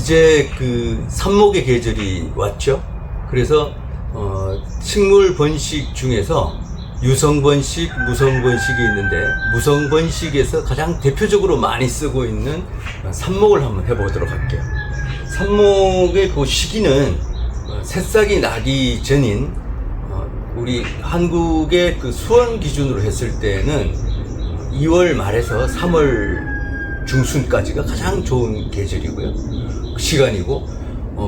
이제 그 삽목의 계절이 왔죠. 그래서 식물 번식 중에서 유성번식, 무성번식이 있는데 무성번식에서 가장 대표적으로 많이 쓰고 있는 삽목을 한번 해보도록 할게요. 삽목의 그 시기는 새싹이 나기 전인 우리 한국의 그 수원 기준으로 했을 때는 2월 말에서 3월 중순까지가 가장 좋은 계절이고요. 시간이고,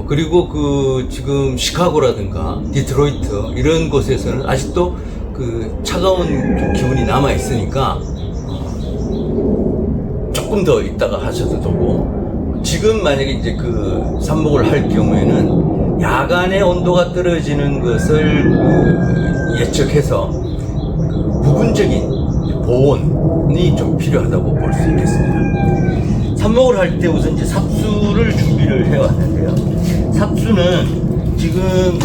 그리고 그 지금 시카고라든가 디트로이트 이런 곳에서는 아직도 그 차가운 기운이 남아 있으니까 조금 더 있다가 하셔도 되고, 지금 만약에 이제 그 삽목을 할 경우에는 야간에 온도가 떨어지는 것을 그 예측해서 그 부분적인 보온이 좀 필요하다고 볼 수 있겠습니다. 삽목을 할 때 우선 이제 삽수를 준비를 해 왔는데요. 삽수는 지금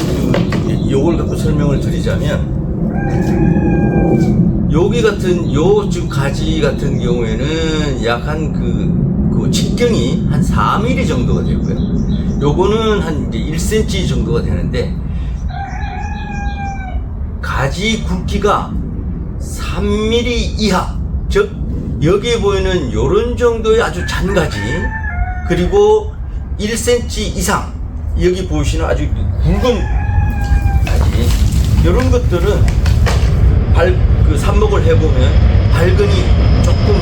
요걸 갖고 설명을 드리자면, 여기 같은 요 지금 가지 같은 경우에는 약 한 그 직경이 한 4mm 정도가 되고요. 요거는 한 이제 1cm 정도가 되는데, 가지 굵기가 3mm 이하, 즉 여기에 보이는 요런 정도의 아주 잔가지, 그리고 1cm 이상 여기 보시는 아주 굵은 가지, 요런 것들은 그 삽목을 해보면 발근이 조금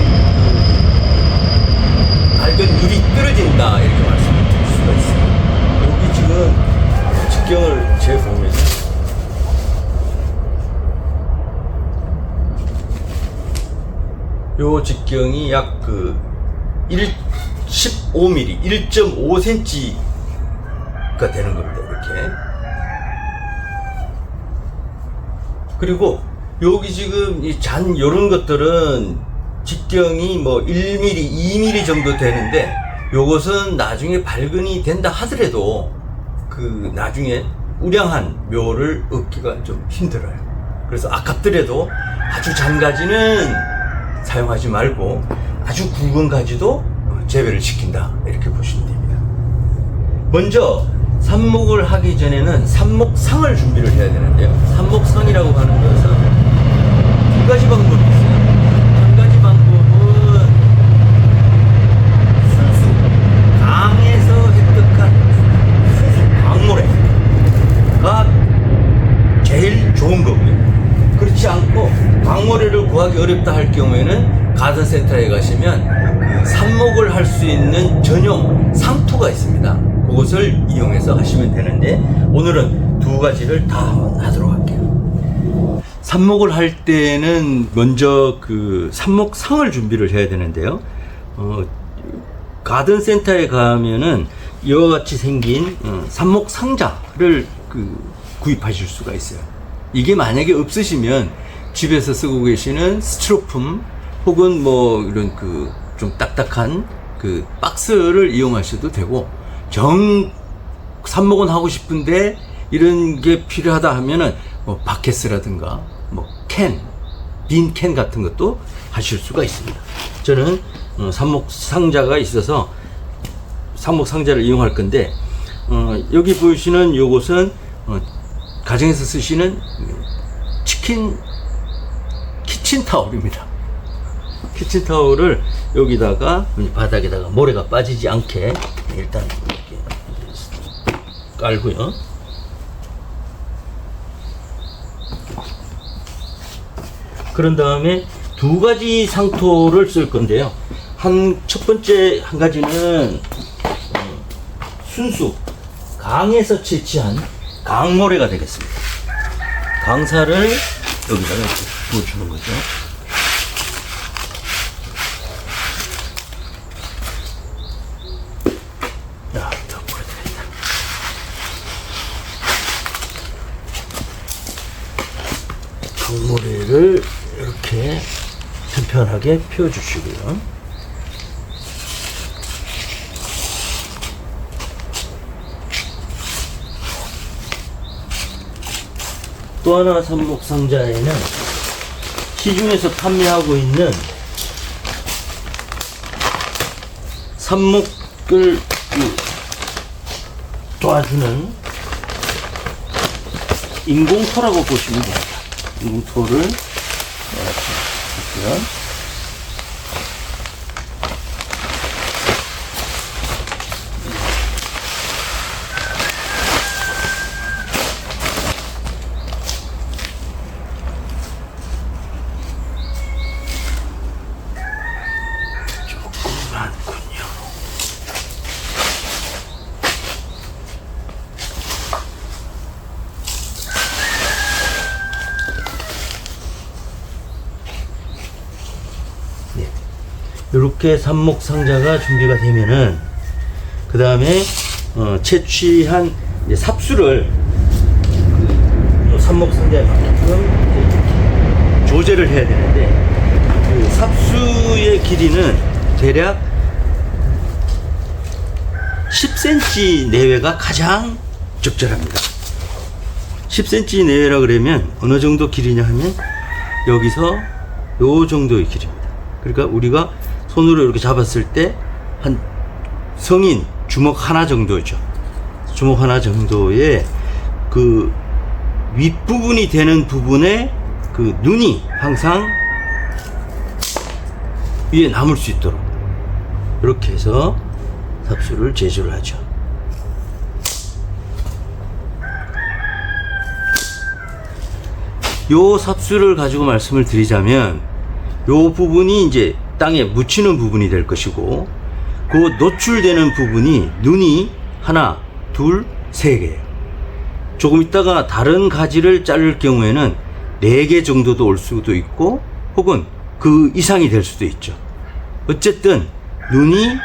발근율이 떨어진다 이렇게 말씀을 드릴 수가 있어요. 여기 지금 직경을 재보면 요 직경이 약 그 15mm, 1.5cm가 되는 겁니다. 이렇게. 그리고 여기 지금 이 잔 요런 것들은 직경이 뭐 1mm, 2mm 정도 되는데, 요것은 나중에 발근이 된다 하더라도 그 나중에 우량한 묘를 얻기가 좀 힘들어요. 그래서 아깝더라도 아주 잔 가지는 사용하지 말고 아주 굵은 가지도 재배를 시킨다 이렇게 보시면 됩니다. 먼저 삽목을 하기 전에는 삽목상을 준비를 해야 되는데요. 삽목상이라고 하는 것은 두 가지 방법이 있어요. 한 가지 방법은 순수 강에서 획득한 순수 광모래가 제일 좋은 거고요. 그렇지 않고 광모래를 구하기 어렵다 할 경우에는 가든센터에 가시면 그 삽목을 할 수 있는 전용 상토가 있습니다. 그것을 이용해서 하시면 되는데, 오늘은 두 가지를 다 하도록 할게요. 삽목을 할 때는 먼저 그 삽목상을 준비를 해야 되는데요. 가든센터에 가면은 이와 같이 생긴 삽목상자를 구입하실 수가 있어요. 이게 만약에 없으시면 집에서 쓰고 계시는 스티로폼 혹은 뭐 이런 그 좀 딱딱한 그 박스를 이용하셔도 되고, 삽목은 하고 싶은데 이런 게 필요하다 하면은 뭐 바켓이라든가 뭐 빈 캔 같은 것도 하실 수가 있습니다. 저는 삽목 상자가 있어서 삽목 상자를 이용할 건데, 여기 보시는 요것은 가정에서 쓰시는 키친타올입니다. 키친타올을 여기다가 바닥에다가 모래가 빠지지 않게 일단 이렇게 깔고요. 그런 다음에 두 가지 상토를 쓸 건데요. 첫 번째 한 가지는 순수 강에서 채취한 강모래가 되겠습니다. 강사를 여기다가 이렇게 부어주는 거죠. 야, 더 부어야겠다. 강모래를 이렇게 편편하게 펴주시고요. 또 하나 삽목 상자에는 시중에서 판매하고 있는 삽목을 도와주는 인공토라고 보시면 됩니다. 인공토를 넣어주시면 많군요. 네. 이렇게 삽목 상자가 준비가 되면은 그 다음에 채취한 이제 삽수를 그 삽목 상자에 맞게끔 조제를 해야 되는데 그 삽수의 길이는 대략 10cm 내외가 가장 적절합니다. 10cm 내외라 그러면 어느 정도 길이냐 하면 여기서 요 정도의 길입니다. 그러니까 우리가 손으로 이렇게 잡았을 때 한 성인 주먹 하나 정도죠. 주먹 하나 정도의 그 윗부분이 되는 부분에 그 눈이 항상 위에 남을 수 있도록 이렇게 해서 삽수를 제조를 하죠. 요 삽수를 가지고 말씀을 드리자면 요 부분이 이제 땅에 묻히는 부분이 될 것이고 그 노출되는 부분이 눈이 하나, 둘, 세 개예요. 조금 있다가 다른 가지를 자를 경우에는 4개 정도도 올 수도 있고 혹은 그 이상이 될 수도 있죠. 어쨌든 눈이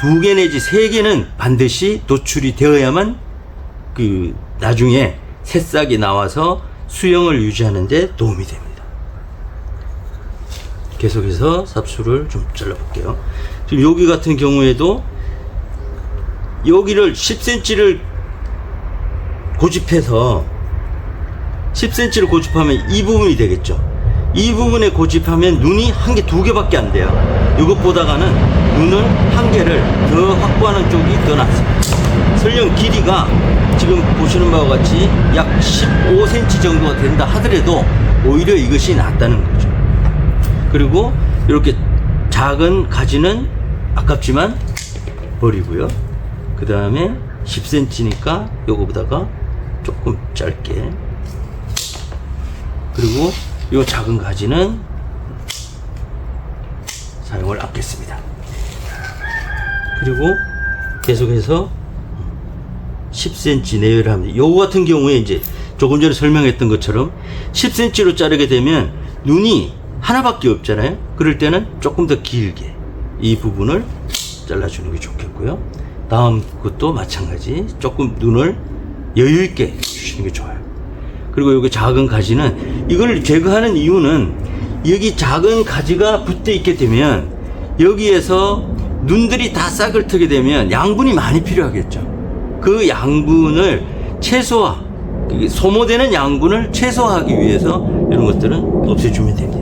2개 내지 3개는 반드시 노출이 되어야만 그 나중에 새싹이 나와서 수영을 유지하는 데 도움이 됩니다. 계속해서 삽수를 좀 잘라 볼게요. 지금 여기 같은 경우에도 여기를 10cm를 고집해서 10cm를 고집하면 이 부분이 되겠죠. 이 부분에 고집하면 눈이 한 개, 2개밖에 안 돼요. 이것보다는 눈을 1개를 더 확보하는 쪽이 더 낫습니다. 설령 길이가 지금 보시는 바와 같이 약 15cm 정도가 된다 하더라도 오히려 이것이 낫다는 거죠. 그리고 이렇게 작은 가지는 아깝지만 버리고요. 그 다음에 10cm니까 요거보다가 조금 짧게, 그리고 요 작은 가지는 사용을 아꼈습니다. 그리고 계속해서 10cm 내외를 합니다. 요거 같은 경우에 이제 조금 전에 설명했던 것처럼 10cm로 자르게 되면 눈이 하나밖에 없잖아요. 그럴 때는 조금 더 길게 이 부분을 잘라주는 게 좋겠고요. 다음 것도 마찬가지 조금 눈을 여유있게 주시는 게 좋아요. 그리고 여기 작은 가지는 이걸 제거하는 이유는 여기 작은 가지가 붙어 있게 되면 여기에서 눈들이 다 싹을 트게 되면 양분이 많이 필요하겠죠. 그 양분을 최소화, 소모되는 양분을 최소화하기 위해서 이런 것들은 없애주면 됩니다.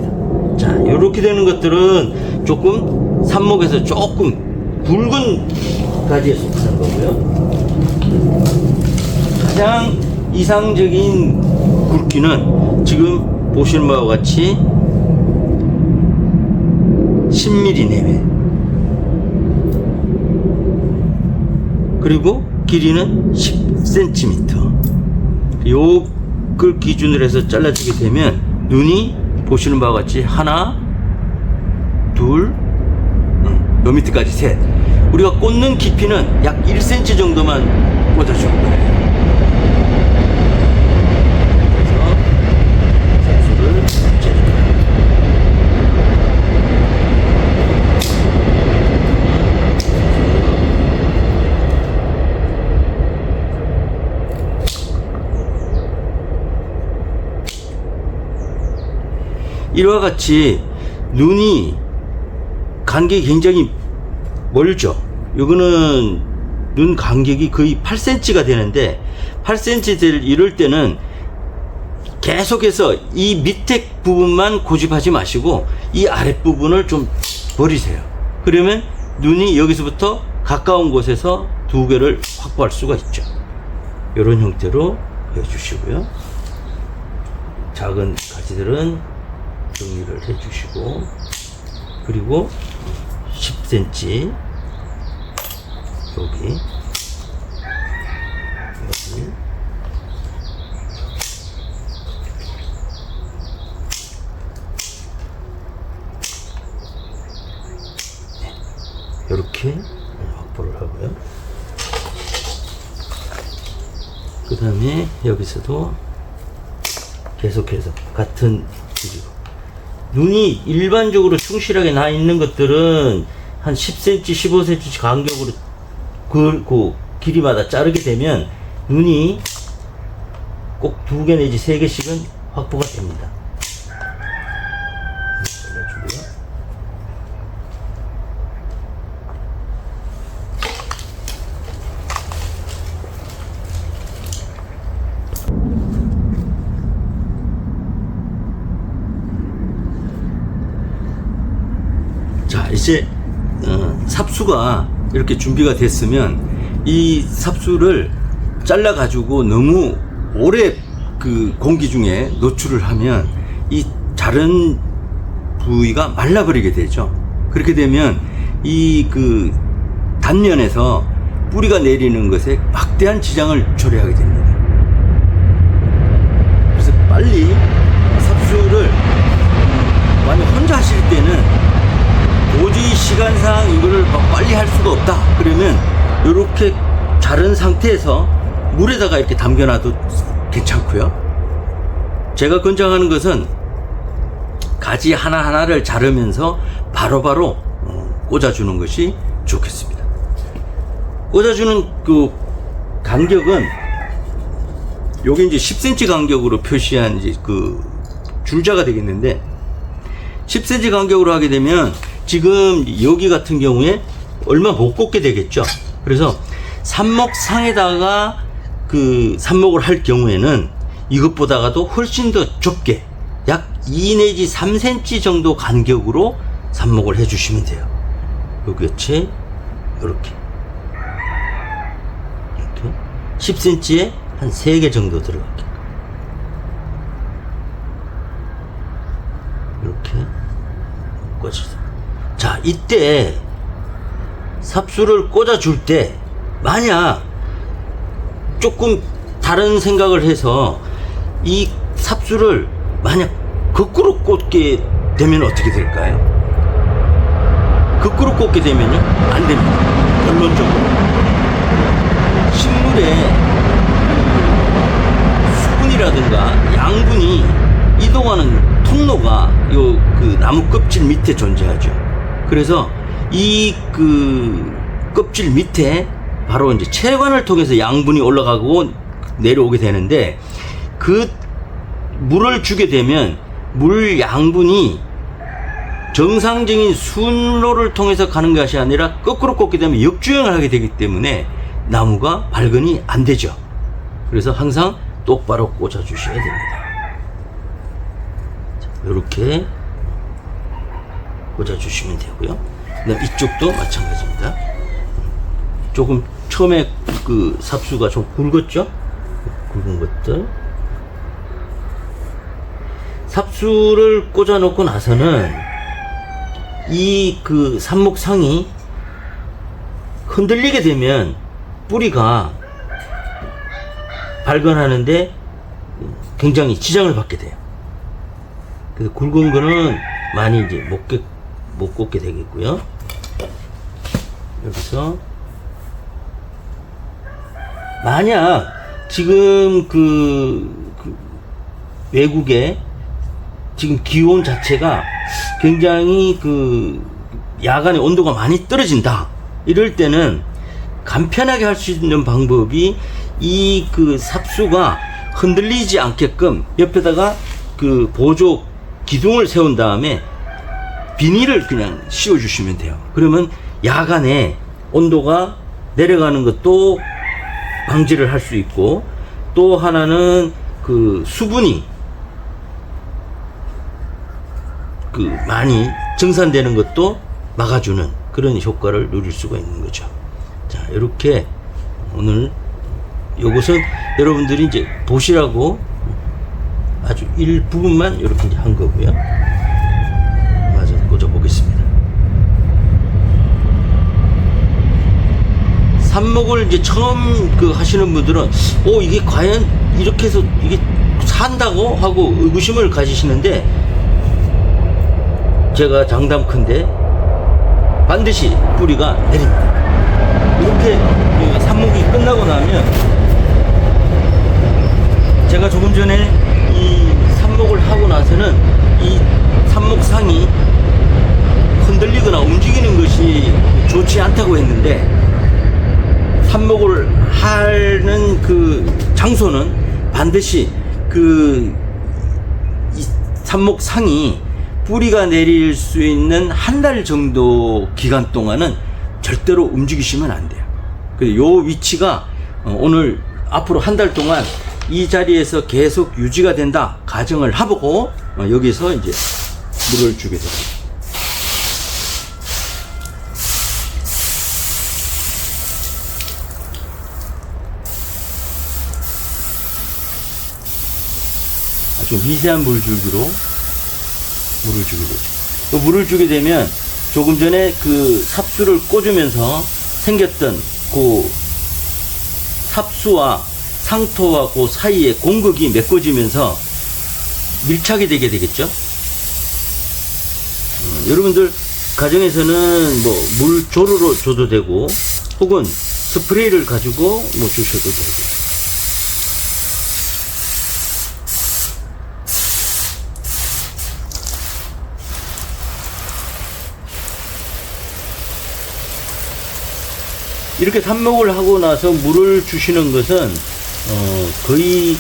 자, 이렇게 되는 것들은 조금 삽목에서 조금 굵은 가지에 속하는 거고요. 가장 이상적인 굵기는 지금 보시는 바와 같이 10mm 내외, 그리고 길이는 10cm. 요걸 기준으로 해서 잘라주게 되면 눈이 보시는 바와 같이 하나, 둘, 요 밑에까지 셋. 우리가 꽂는 깊이는 약 1cm 정도만 꽂아줄 거예요. 이와 같이 눈이 간격이 굉장히 멀죠. 이거는 눈 간격이 거의 8cm가 되는데 8cm를 이럴 때는 계속해서 이 밑에 부분만 고집하지 마시고 이 아랫부분을 좀 버리세요. 그러면 눈이 여기서부터 가까운 곳에서 2개를 확보할 수가 있죠. 이런 형태로 해주시고요. 작은 가지들은 정리를 해주시고, 그리고 10cm 여기 이렇게 확보를 하고요. 그 다음에 여기서도 계속해서 같은 길이로, 눈이 일반적으로 충실하게 나 있는 것들은 한 10cm, 15cm 간격으로 그 길이마다 자르게 되면 눈이 꼭 2개 내지 3개씩은 확보가 됩니다. 잘라주고요. 자, 이제 삽수가 이렇게 준비가 됐으면 이 삽수를 잘라 가지고 너무 오래 그 공기 중에 노출을 하면 이 자른 부위가 말라버리게 되죠. 그렇게 되면 이 그 단면에서 뿌리가 내리는 것에 막대한 지장을 초래하게 됩니다. 그래서 빨리 삽수를 만약 혼자 하실 때는 도저히 시간상 이거를 빨리 할 수가 없다 그러면 이렇게 자른 상태에서 물에다가 이렇게 담겨놔도 괜찮고요. 제가 권장하는 것은 가지 하나하나를 자르면서 바로바로 꽂아주는 것이 좋겠습니다. 꽂아주는 그 간격은 요게 이제 10cm 간격으로 표시한 이제 그 줄자가 되겠는데, 10cm 간격으로 하게 되면 지금 여기 같은 경우에 얼마 못 꽂게 되겠죠. 그래서 삽목상에다가 그 삽목을 할 경우에는 이것보다도 훨씬 더 좁게 약 2 내지 3cm 정도 간격으로 삽목을 해 주시면 돼요. 요 곁에 이렇게 10cm에 한 3개 정도 들어갈게요. 이렇게 꽂아주세요. 자, 이때 삽수를 꽂아줄 때 만약 조금 다른 생각을 해서 이 삽수를 만약 거꾸로 꽂게 되면 어떻게 될까요? 거꾸로 꽂게 되면요, 안 됩니다. 결론적으로 식물의 수분이라든가 양분이 이동하는 통로가 요 그 나무 껍질 밑에 존재하죠. 그래서 이 그 껍질 밑에 바로 이제 체관을 통해서 양분이 올라가고 내려오게 되는데, 그 물을 주게 되면 물 양분이 정상적인 순로를 통해서 가는 것이 아니라 거꾸로 꽂게 되면 역주행을 하게 되기 때문에 나무가 발근이 안 되죠. 그래서 항상 똑바로 꽂아 주셔야 됩니다. 이렇게 꽂아 주시면 되고요. 그다음 이쪽도 마찬가지입니다. 조금 처음에 그 삽수가 좀 굵었죠? 굵은 것들. 삽수를 꽂아 놓고 나서는 이 그 삽목상이 흔들리게 되면 뿌리가 발근하는데 굉장히 지장을 받게 돼요. 그래서 굵은 거는 많이 이제 못 꽂게 되겠고요. 여기서 만약 지금 그 외국에 지금 기온 자체가 굉장히 그 야간에 온도가 많이 떨어진다 이럴 때는 간편하게 할 수 있는 방법이 이 그 삽수가 흔들리지 않게끔 옆에다가 그 보조 기둥을 세운 다음에 비닐을 그냥 씌워 주시면 돼요. 그러면 야간에 온도가 내려가는 것도 방지를 할 수 있고, 또 하나는 그 수분이 그 많이 증산되는 것도 막아주는 그런 효과를 누릴 수가 있는 거죠. 자, 이렇게 오늘 요것은 여러분들이 이제 보시라고 아주 일부분만 이렇게 이제 한 거고요. 맞아, 꽂아 보겠습니다. 삽목을 이제 처음 하시는 분들은 이게 과연 이렇게 해서 이게 산다고 하고 의구심을 가지시는데, 제가 장담컨대 반드시 뿌리가 내립니다. 이렇게 삽목이 끝나고 나면, 제가 조금 전에 이 삽목을 하고 나서는 이 삽목상이 흔들리거나 움직이는 것이 좋지 않다고 했는데, 삽목을 하는 그 장소는 반드시 이 삽목상이 뿌리가 내릴 수 있는 한 달 정도 기간 동안은 절대로 움직이시면 안 돼요. 요 위치가 오늘 앞으로 한 달 동안 이 자리에서 계속 유지가 된다 가정을 하고 여기서 이제 물을 주게 됩니다. 아주 미세한 물줄기로 물을 주게 되죠. 물을 주게 되면 조금 전에 그 삽수를 꽂으면서 생겼던 그 삽수와 상토와 그 사이에 공극이 메꿔지면서 밀착이 되게 되겠죠. 여러분들 가정에서는 뭐 물조르로 줘도 되고, 혹은 스프레이를 가지고 뭐 주셔도 되고. 이렇게 삽목을 하고 나서 물을 주시는 것은 거의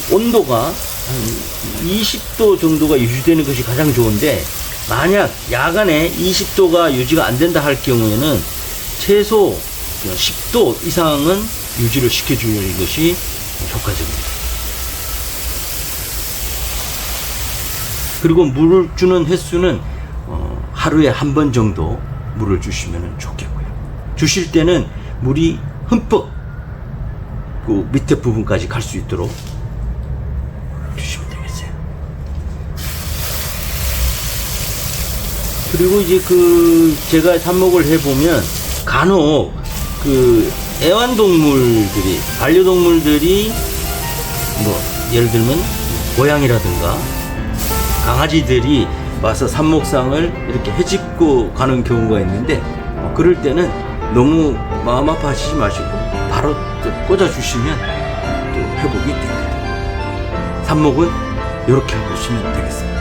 온도가 한 20도 정도가 유지되는 것이 가장 좋은데, 만약 야간에 20도가 유지가 안 된다 할 경우에는 최소 10도 이상은 유지를 시켜주는 것이 효과적입니다. 그리고 물을 주는 횟수는 하루에 한 번 정도 물을 주시면 좋겠고요. 주실 때는 물이 흠뻑 그 밑에 부분까지 갈 수 있도록 주시면 되겠어요. 그리고 이제 제가 삽목을 해보면 간혹 애완동물들이, 반려동물들이 뭐 예를 들면 고양이라든가 강아지들이 와서 삽목상을 이렇게 헤집고 가는 경우가 있는데, 그럴 때는 너무 마음 아파하시지 마시고 바로 꽂아주시면 또 회복이 됩니다. 삽목은 이렇게 하시면 되겠습니다.